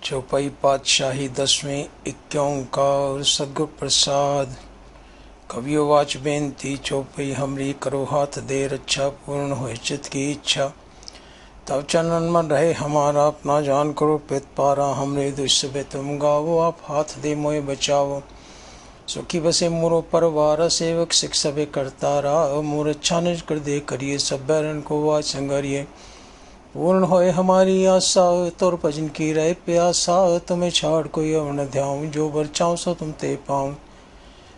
चौपाई पातशाही 10वीं इक्योंकार सदगुरु प्रसाद। कवियो वाच बेनती चौपाई हमरी करो हाथ दे रक्षा पूर्ण हो चित की इच्छा। तब चरणन मन रहे हमारा अपना जान करो पित पारा हमरे दुष्य तुम गावो आप हाथ दे मोए बचाओ। सुखी बसे मोरो परवार सेवक सिख सबे करतारा मोर अच्छा निज कर दे करिए सब बैरन को वाच संगरिए। पूर्ण होए हमारी आशा तुर भजन की रहे प्यासा तुम्हें छाड़ कोई अवन ध्याऊं जो बर चाहूं सो तुम ते पाऊं।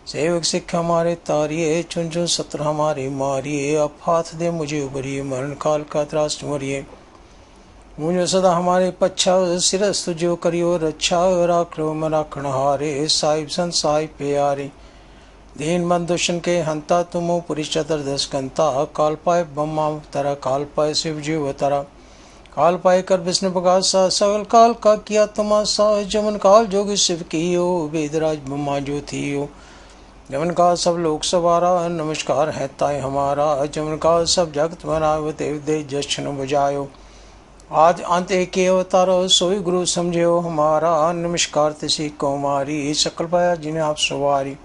सेवक सिख हमारे तारिये चुन चुन सत्र हमारे मारिये अब हाथ दे मुझे उबरिए मरण काल का त्रास मरिए। मुझे सदा हमारे पच्छा सिरस तुझो करियो रक्षा राख लो मन राखण हारे साहिब सन साहिब प्यारे। दीन बंद दुष्ण के हंता तुमो पुरी चतुर्दश कंता काल पाए ब्रह्मा तरा काल पाए शिव जीव तरा काल पाए कर विष्णु प्रकाशा सगल काल का किया तमाशा। जमन काल जोगी शिव कियो वेदराज ब्रह्मा जो थियो। जमन काल सब लोक सवारा नमस्कार है ताय हमारा। जमन काल सब जगत बनाव देव दे जशन बजायो। आज अंत एक अवतारो सोई गुरु समझो हमारा। नमस्कार तिसी को मारी सकल पाया जिन्हें आप सवारी।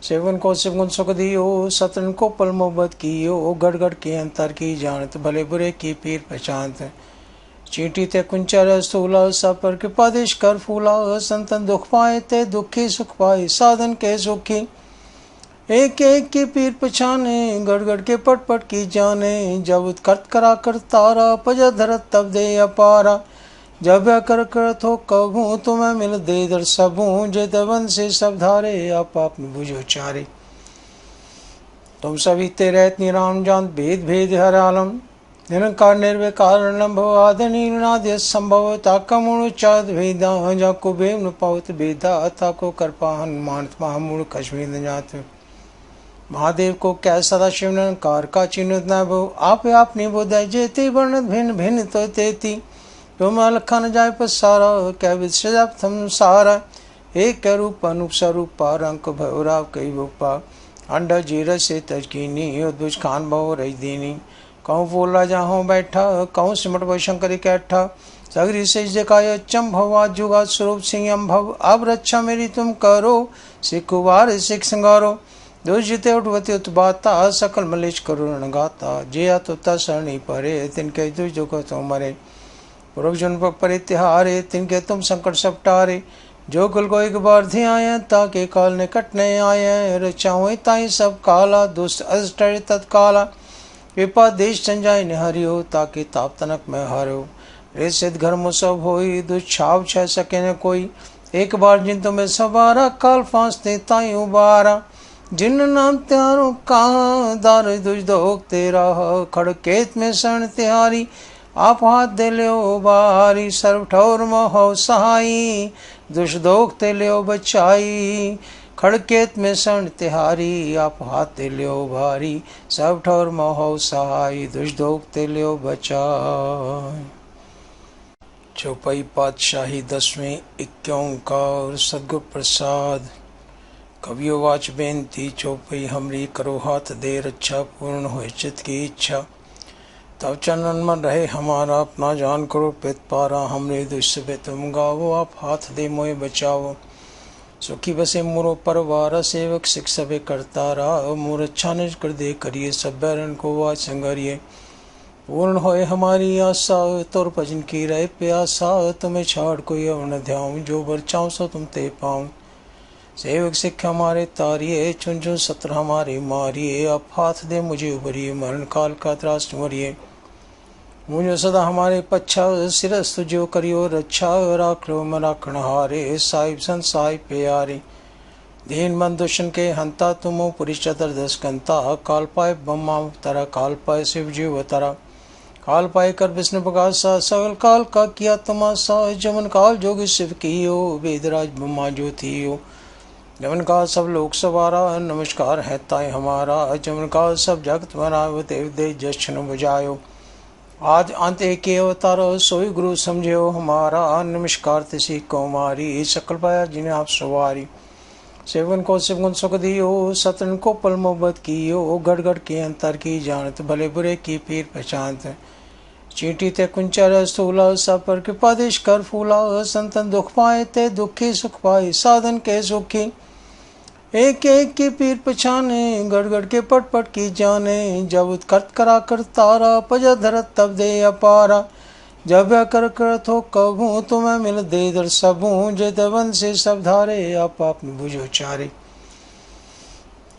सेवन को शिवगुण सुख दियो सतन को पल मोहब्बत कियो। गढ़ गढ़ के अंतर की जानत भले बुरे की पीर पहचानत। चींटी ते कुंचर स्थूला सब पर कृपा देश कर फूला। संतन दुख पाए ते दुखी सुख पाए साधन के सुखी। एक एक की पीर पछाने गढ़ गढ़ के पट पट की जाने। जब उत्कर्त करा कर तारा पजा धरत तब दे अपारा। जब कर करत हो कहूँ तुम्हें मिल दे दर सबूँ। जे दबन से सब धारे आप बुझो चारे। तुम सभी ते रहत निराम जान भेद भेद हर आलम। निरंकार निर्विकार भव आदि नाद्य संभव ताकमुण चाद भेदा जाको बेम न पावत भेदा ताको कृपा हनुमान महामूल कश्मीर न जात। महादेव को क्या सदा शिव निरंकार का चिन्ह न भव आप निबोधय जेते वर्णत भिन्न भिन्न तो तेती। तुम अलखा न जाय पसारा क्या विश्व सारा। एक रूप अनूप स्वरूप रंक भवराव कई रूपा। अंडा जीर से तजकीनी उद्भुज खान भव रही दीनी। कहूँ बोला जहाँ बैठा कहूँ सिमट भव शंकर कैठा। सगरी से जकाय चम भवा जुगा स्वरूप सिंह भव। अब रक्षा मेरी तुम करो सिखुवार सिख संगारो। दुर्जिते उठवती उत्बाता सकल मलेश करुण गाता। जिया तो सरणी परे तिनके दुर्जो तो मरे। पूर्व जन्म पर परित्यारे तिनके तुम संकट सब टारे। जो कुल को एक बार ध्याय ताके काल निकट नहीं आये। रचाओ ताई सब काला दुष्ट अष्ट तत्काला। कृपा देश संजाय निहरियो ताकि ताप तनक में हारो। रे सिद्ध घर मुसब होई दुष्छाव छह सके न कोई। एक बार जिन तुम्हें सवारा काल फांसते ताई उबारा। जिन नाम त्यारो कहा दार दुज दोग तेरा। खड़केत में शरण तिहारी आप हाथ दे लो बारी। सर्व ठौर मोह सहाई दुष दोग ते लो बचाई। खड़केत में शरण तिहारी आप हाथ दे लो भारी। सब ठौर मोह सहाय दुष दोग ते लो बचाई। चौपाई पातशाही 10वीं इक्योंकार सदगुरु प्रसाद। कवियो वाच बेनती चौपाई हमरी करो हाथ दे रक्षा पूर्ण हो चित की इच्छा। तब चरणन मन रहे हमारा अपना जान करो पित पारा हमरे दुष्य तुम गावो आप हाथ दे मोए बचाओ। सुखी बसे मोरो परवार सेवक सिख सबे करतारा मोर अच्छा निज कर दे करिए सब बैरन को वाच संगरिए। पूर्ण होए हमारी आशा तुर भजन की रहे प्यासा तुम्हें छाड़ कोई अवन ध्याऊं जो बर चाहूं सो तुम ते पाऊं। सेवक सिख हमारे तारिये चुन चुन सत्र हमारे मारिये अब हाथ दे मुझे उबरिए मरण काल का त्रास मरिए। मुझे सदा हमारे पच्छा सिरस तुझो करियो रक्षा राख लो मन राखण हारे साहिब सन साहिब प्यारे। दीन बंद दुष्ण के हंता तुमो पुरी चतुर्दश कंता काल पाए ब्रह्मा तरा काल पाए शिव जीव तरा काल पाए कर विष्णु प्रकाशा सगल काल का किया तमाशा। जमन काल जोगी शिव कियो वेदराज ब्रह्मा जो थियो। जमन काल सब लोक सवारा नमस्कार है ताय हमारा। जमन काल सब जगत बनाव देव दे जशन बजायो। आज अंत एक अवतारो सोई गुरु समझो हमारा। नमस्कार तिसी को मारी सकल पाया जिन्हें आप सवारी। सेवन को शिवगुण सुख दियो सतन को पल मोहब्बत कियो। गढ़ गढ़ के अंतर की जानत भले बुरे की पीर पहचानत। चींटी ते कुंचर स्थूला सब पर कृपादेश कर फूला संतन दुख पाए ते दुखी सुख पाए साधन के सुखी एक एक की पीर पछाने गड़ गड़ के पट पट की जाने जब उत्कर्त करा कर तारा पजा धरत तब दे अपारा जब कर करत हो कबू तुम्हें मिल दे दर सबू जे दवन से सब धारे आप बुझो चारे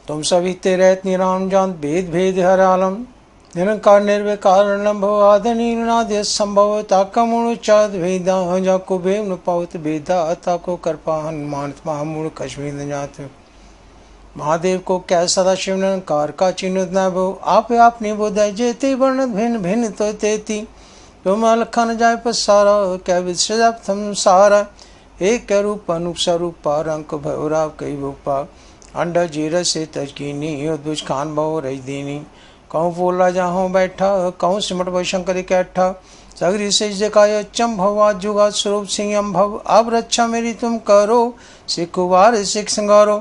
तुम सभी तेरे निराम जान भेद भेद हर आलम निरंकार निर्विकार भव आदि संभव ताकमुचाद वेदा जाको बेव न पावत बेदा ताको कृपा हनुमान महामूल कश्मीर न जात महादेव को क्या सदा शिव निरंकार का चिन्ह न भो आप निबोधय जेते वर्ण भिन्न भिन्न तो तेती तुम अलखन जाय पसारा क्या विश्वम सारा एक रूप अनूप स्वरूप रंक भवराव कई भूपा अंडा जीर से तजकीनी उद्भुज खान भव रही दीनी कहूँ बोला जहाँ बैठा कहूँ सिमट भव शंकर कैठा सगरी से जकाय अच्चम भवा जुगा स्वरूप सिंह भव अब रक्षा मेरी तुम करो सिखुवार सिख संगारो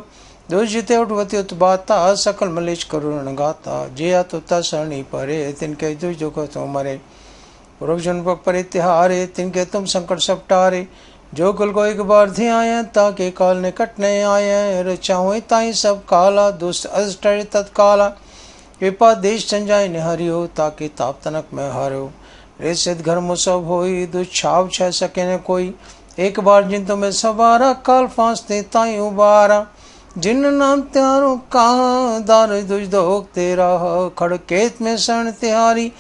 दुर्जिते उठवती उत्बाता सकल मलेश करुण गाता जिया तुता सरणी परे तिनके दुर्जो को तुम मरे पूर्वजन परे तिहारे तिनके तुम संकट सब टारे जो कुल को एक बार धी आए ताके काल ने कटने आए रचा हुई ताई सब काला दुष्ट अष्ट तत्काला कृपा देश संजाय ने हरियो ताकि ताप तनक में हारो रे सिद्ध घर मुसब होई दुछाव छह सके न कोई एक बार जिन तुम्हें सवारा काल फांसते ताई उबारा जिन नाम त्यारो कहा दार दुज दोग तेरा खड़केत में शरण तिहारी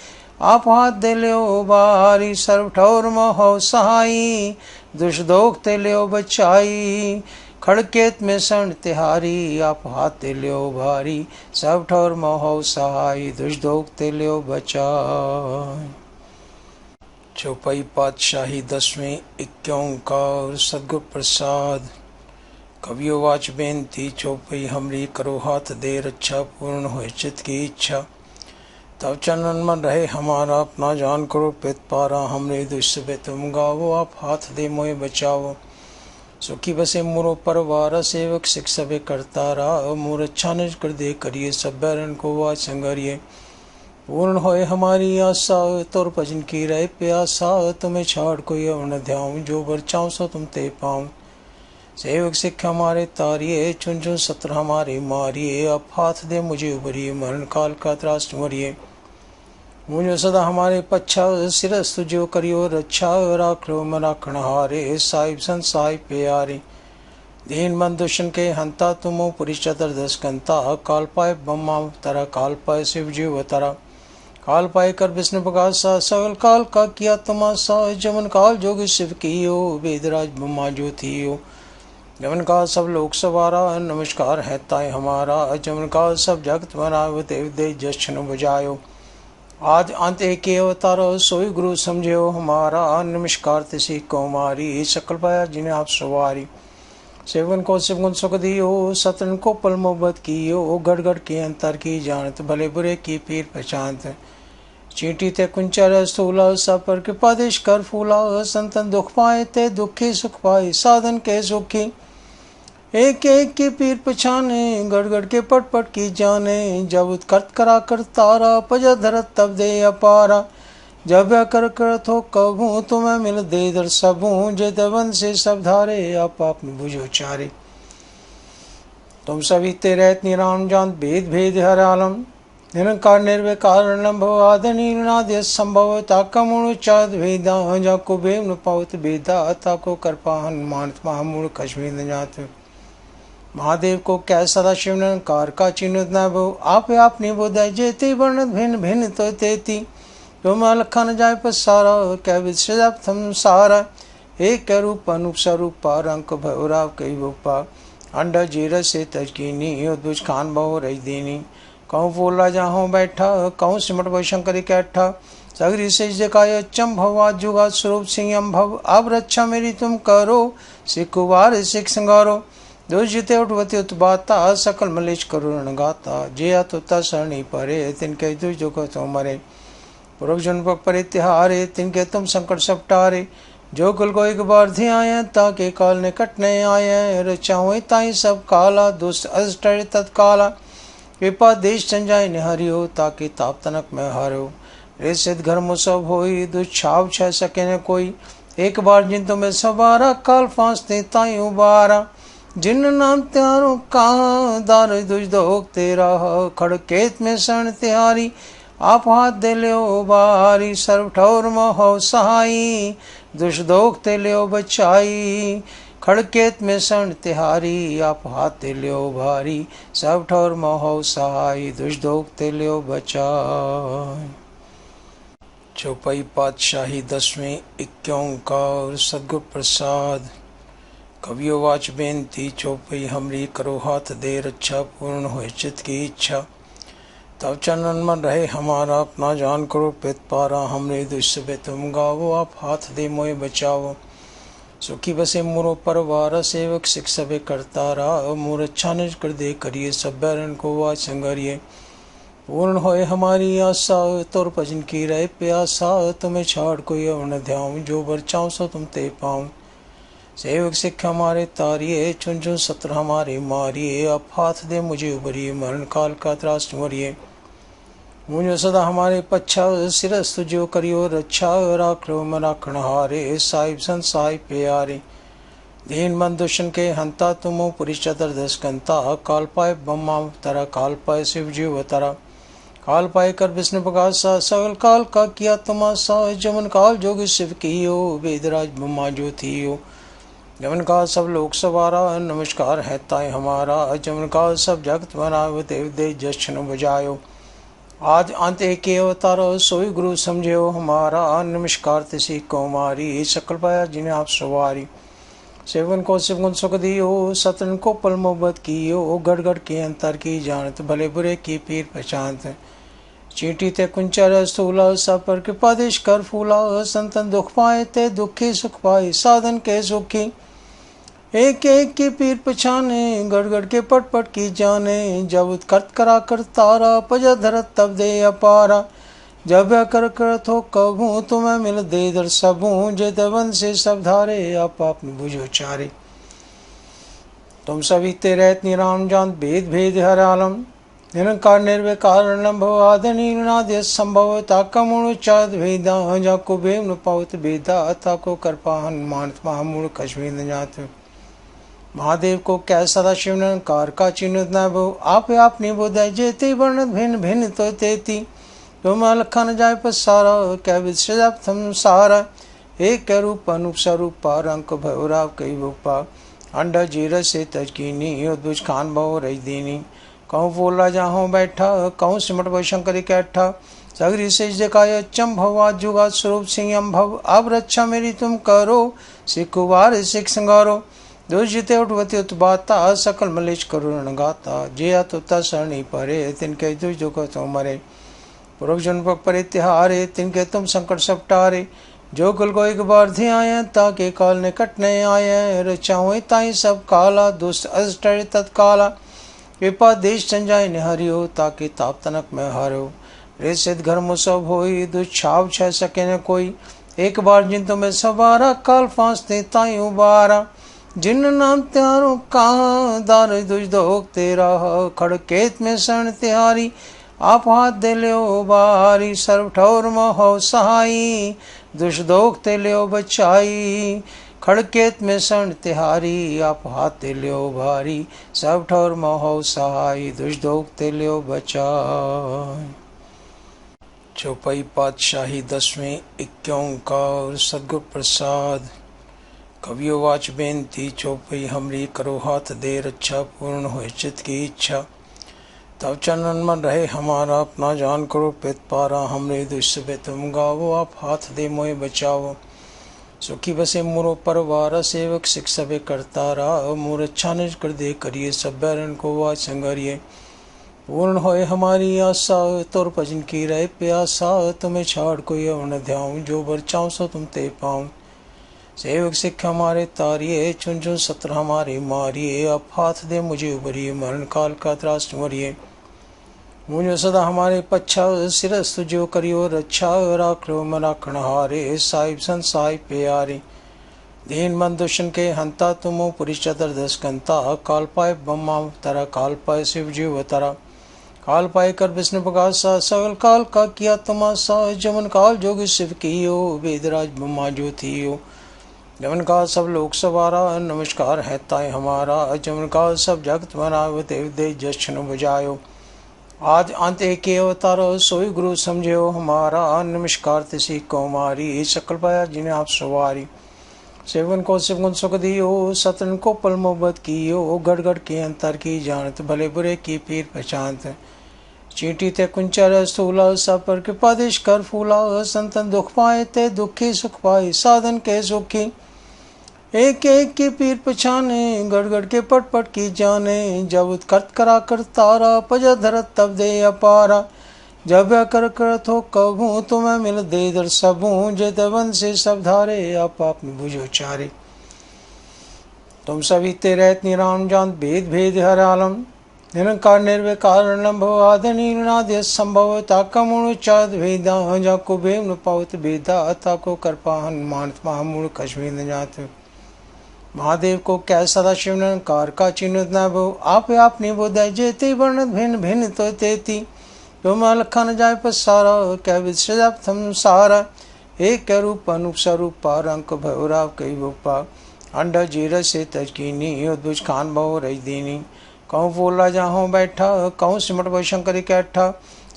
आप हाथ दे लियो बारी सर्व ठौर मोह सहाई दुष दोग ते लियो बचाई खड़केत में शरण तिहारी आप हाथ दे लियो भारी सब ठौर मोह सहाई दुष दोग ते लियो बचाई। चौपाई पातशाही 10वें इक्योंकार सद्गुरु प्रसाद कवियो वाच बेनती चौपाई हमरी करो हाथ दे रक्षा पूर्ण हो चित की इच्छा तब चरणन मन रहे हमारा अपना जान करो पित पारा हमरे दुष्य तुम गावो आप हाथ दे मोए बचाओ सुखी बसे मोरो परवारा सेवक सिख सबे करतारा मोर अच्छा निज कर दे करिए सब बैरन को वाच संगरिए पूर्ण होए हमारी आशा तोर भजन की रहे प्यासा तुम्हें छाड़ कोई अवन ध्याऊं जो बरचाऊं सो तुम ते पाऊं सेवक सिख हमारे तारिये चुन चुन सत्र हमारे मारिए आप हाथ दे मुझे उभरिए मरण काल का त्रास मरिए मुझे सदा हमारे पच्छा सिरस तुझो करियो रक्षा राख लो मराखण हारे साहिब सन साहिब प्यारे दीन बंद दुष्ण के हंता तुमो पुरी चतुर्दश कंता काल पाए ब्रह्मा तरा काल पाए शिव जीव तरा काल पाए कर विष्णु प्रकाशा सगल काल का किया तमाशा जमन काल जोग शिव कियो वेदराज ब्रह्मा ज्योतियो जमन का सब लोक सवारा नमस्कार है ताय हमारा जमन का सब जगत बनाओ देव दे जशन बजायो आज अंत एक अवतारो सोई गुरु समझो हमारा नमस्कार तिसी कौमारी सकल पाया जिन्हें आप सवारी सेवन को शिवगुण सुख दियो सतन को पल मोहब्बत कियो गढ़ गढ़ के अंतर की जानत भले बुरे की पीर पहचानत चींटी ते कुंचर स्थूला सब पर कृपादेश कर फूला संतन दुख पाए ते दुखी सुख पाए साधन के सुखी एक एक की पीर पछाने गड़ गड़ के पट पट की जाने जब उत्कर्त करा कर तारा पजा धरत तब दे अपारा जब कर करत हो कबू तुम्हें मिल दे दर सबू जे दवन से सब धारे आप बुझो चारे तुम सभी तेरे निराम जान भेद भेद हर आलम निरंकार निर्विकार भव आदि संभव ताकमुचाद वेदा जाको बेव न पावत बेदा ताको कृपा हनुमान महामूल कश्मीर न जात महादेव को क्या सदा शिव निरंकार का चिन्ह न भो आप निबोधय जेते वर्ण भिन्न भिन्न तो तेती तुम अलखन जाय पसारा क्या विश्वम सारा एक रूप अनूप स्वरूप रंक भवराव कई भूपा अंडा जीर से तजकीनी उद्भुज खान भव रही दीनी कहूँ बोला जहाँ बैठा कहूँ सिमट भव शंकर कैठा सगरी से जकाय अच्चम भवा जुगा स्वरूप सिंह भव अब रक्षा मेरी तुम करो सिखुवार सिख संगारो दुर्जिते उठवती उत्बाता सकल मलेश करुण गाता जिया तुता सरणी परे तिनके दुर्जो को तुम मरे पूर्वजन परे तिहारे तिनके तुम संकट सब टारे जो कुल को एक बार धी आए ताके काल ने कटने आए रचा हुई ताई सब काला दुष्ट अष्ट तत्काला कृपा देश संजाय ने हरियो ताकि ताप तनक में हारो रे सिद्ध घर्म सब होई दुछाव छह सके न कोई। एक बार जिन तुम्हें सवारा काल फांसते ताई उबारा। जिन नाम त्यारो कहा दार दुज दोग तेरा। खड़केत में शरण तिहारी आप हाथ दे लियो बारी। सर्व ठौर मोह सहाई दुष दोग ते लियो बचाई। खड़केत में शरण तिहारी आप हाथ दे लियो भारी। सब ठौर मोह सहाई दुष दोग ते लियो बचाई। चौपाई पातशाही 10वीं। एक ओंकार सद्गुर प्रसाद। कवियो वाच बेनती चौपई हमरी करो हाथ दे रक्षा। पूर्ण हो चित की इच्छा तब चरणन मन रहे हमारा। अपना जान करो पित पारा। हमरे दुष्य तुम गावो आप हाथ दे मोए बचाओ। सुखी बसे मोरो परवार सेवक सिख सबे करतारा। मोर अच्छा निज कर दे करिए सब बैरन को वाच संगरिए। पूर्ण होए हमारी आशा तोर भजन की रहे प्यासा। तुम्हें छाड़ कोई और न ध्याऊं जो बर चाऊं सो तुम ते पाऊं। सेवक सिख हमारे तारिये चुन चुन सत्र हमारे मारिये। आप हाथ दे मुझे उबरिए मरण काल का त्रास मरिए। मुझे सदा हमारे पच्छा सिरस तुझो करियो रक्षा। राख लो मन राखण हारे साहिब संत साहिब प्यारे। दीन बंद दुष्ण के हंता तुमो पुरी चतर दस कंता। काल पाए ब्रह्मा तरा काल पाए शिव जीव तरा। काल पाए कर विष्णु प्रकाशा सगल काल का किया तमाशा। जमन काल जोग शिव कियो वेदराज ब्रह्मा जो थियो। जमन काल सब लोक सवारा नमस्कार है ताय हमारा। जमन काल सब जगत बनायो देव दे जशन बजायो। आज अंत एक अवतारो सोई गुरु समझो हमारा। नमस्कार तिसी कौमारी सकल पाया जिन्हें आप सवारी। सेवन को शिवगुण सुख दियो सतन को पल मोहब्बत कियो। गढ़ गढ़ के अंतर की जानत भले बुरे की पीर पहचानत। चींटी ते कुंचर स्थूला सब पर कृपा देश कर फूला। संतन दुख पाए ते दुखी सुख पाए साधन के सुखी। एक एक की पीर पछाने गढ़ गढ़ के पट पट की जाने। जब करत करा कर तारा पजा धरत तब दे अपारा। जब कर करत हो कबू तुम्हें मिल दे दर सबू। जे दबन से सब धारे आप बुझो चारे। तुम सभी ते रहत निराम जान भेद भेद हर आलम। निरंकार निर्विकार नभो आदि नीलनाद संभव। ताका मूल चाद भेदा जाको भेद न पावत भेदा। ताको कृपा हनुमान महामूल कश्मीर न जात। महादेव को कै सदा शिव निरंकार का चिन्ह न भो। आप अपनी बोधय जेति वर्ण भिन्न भिन्न तो तेती। तुम लखन जाय पसारा कै विश्व सारा। एक रूप अनूप स्वरूपा रंक भैराव कई भूपा। अंडा जीर से तजकीनी उद्भुज खान बहु रही दीनी। कहूँ बोला जाहूँ बैठा कहूँ सिमट भव शंकर कैठा। सगरी से जकाय अच्चम भवा जुगा स्वरूप सिंह भव। अब रक्षा मेरी तुम करो सिखुवार सिख संगारो। दुर्जिते उठवती उत्पाता सकल मलेश करुण गाता। जिया तुता सरणी परे तिनके दुज दुख तो मरे। पुरुष जन परे तिहारे तिनके तुम संकट सब टारे। जो कुल को एक बार ध्याय ताके काल ने कटने आए। रचाओ ताई सब काला दुष्ट अष्ट तत्काला। कृपा देश संजाय ने हरियो ताकि ताप तनक में हारो। रे सिद्ध घर्म सब होई दुछाव छह सके न कोई। एक बार जिन तुम्हें सवारा काल फांसते ताई उबारा। जिन नाम त्यारो कहा दार दुज दोग तेरा। खड़केत में शरण तिहारी आप हाथ दे लियो बारी। सर्व ठौर मोह सहाई दुष दोग ते लियो बचाई। खड़केत में शरण तिहारी आप हाथ दे लियो भारी। सब ठौर मोह सहाई दुष दोग ते लियो बचाई। चौपाई पातशाही 10वीं। एक ओंकार सद्गुर प्रसाद। कवियो वाच बेनती चौपई हमरी करो हाथ दे रक्षा। पूर्ण हो चित की इच्छा तब चरणन मन रहे हमारा। अपना जान करो पित पारा। हमरे दुष्य तुम गावो आप हाथ दे मोए बचाओ। सुखी बसे मोरो परवार सेवक सिख सबे करतारा। मोर अच्छा निज कर दे करिए सब बैरन को वाच संगरिए। पूर्ण होए हमारी आशा तोर भजन की रहे प्यासा। तुम्हें छाड़ कोई और न ध्याऊं जो बर चाऊं सो तुम ते पाऊं। सेवक सिख हमारे तारिये चुन चुन सत्र हमारे मारिये। आप हाथ दे मुझे उबरिए मरण काल का त्रास मरिए। मुझे सदा हमारे पच्छा सिरस तुझो करियो रक्षा। राख लो मन राखण हारे साहिब संत साहिब प्यारे। दीन बंद दुष्ण के हंता तुमो पुरी चतर दस कंता। काल पाए ब्रह्मा तरा काल पाए शिव जीव तरा। काल पाए कर विष्णु प्रकाशा, सकल काल का किया तमाशा, जमन काल जोगी शिव कियो, वेदराज ब्रह्मा ज्योतियो। जमन काल सब लोक सवारा, नमस्कार है ताय हमारा, जमन काल सब जगत बनायो, देव दे जशन बजायो। आज अंत एक अवतारो, सोई गुरु समझो हमारा, नमस्कार तिसी कौमारी, सकल पाया जिन्हें आप सवारी। सेवन को शिवगुण सुख दियो, सतन को पल मोहब्बत कियो, गढ़ गढ़ के अंतर की जानत, भले बुरे की पीर पहचानत। चींटी ते कुंचर स्थूला, सब पर कृपा देश कर फूला, संतन दुख पाए ते दुखी सुख पाए, साधन के सुखी। एक एक की पीर पछाने, गढ़ गढ़ के पट पट की जाने, जब उत्कर्त करा कर तारा, पजा धरत तब दे अपारा। जब कर करत हो कबू, तुम्हें मिल दे दर सबू, जे दबन से सब धारे, आप में बुझो चारे। तुम सभी ते रहत निराम जान, भेद भेद हर आलम, निरंकार निर्विकार नभो, आदि नीलनाद संभव, ताका मूल चाद भेदा, जाको भेद न पावत भेदा, ताको कृपा हनुमान महामूल कश्मीर न जात। महादेव को कै सदा शिव निरंकार का चिन्ह न भो, आप निबोधय जेति वर्ण भिन्न भिन्न तो तेती। जो मैं लखा न जाय पसारा, कै विश्व सारा, एक रूप अनूप स्वरूपा, रंक भैराव कई रूपा। अंडा जीर से तजकीनी, उद्भुज खान बहु रही दीनी। कहूँ बोला जहाँ बैठा, कहूँ सिमट भव शंकर कैठा।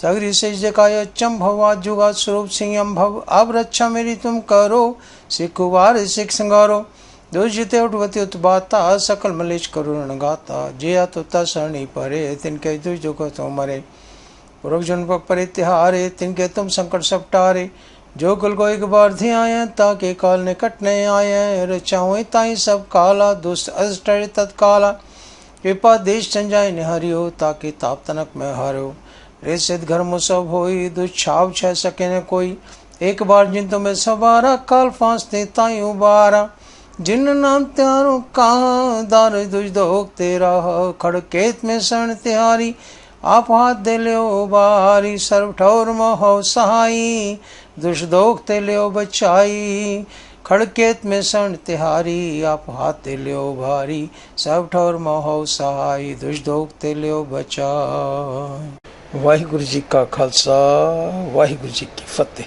सगरी से जकाय अचम भवा, जुगा स्वरूप सिंह अम्भव। अब रक्षा मेरी तुम करो, सिखुवार सिख संगारो। दुर्जिते उठवती उत्पाता, सकल मलेश करुण गाता। जिया तुता सरणी परे, तिनके दुर्जो तो मरे। पुरखजन परे तिहारे, तिनके तुम संकट सब टारे। जो कुल को एक बार ध्याय, ताके काल ने कटने आए। रचाओ ताई सब काला, दुष्ट अष्ट तत्काला। कृपा देश संजाय ने हरियो, ताकि ताप तनक में हारो। रे सिद्ध घर मुसब होई, दुष्छाव छह सके न कोई। एक बार जिन तुम्हें सवारा, काल फांसते ताई उबारा। जिन नाम त्यारो कहा, दार दुज दोग तेरा। खड़केत में शरण तिहारी, आप हाथ दे लो बारी। सर्व ठौर मोह सहाई, दुष दोग ते लो बचाई। खड़केत में शरण तिहारी, आप हाथ दे लो भारी। सब ठौर मोह सहाई, दुष दोग ते लो बचाई। वाहिगुरु जी का खालसा, वाहिगुरु जी की फतेह।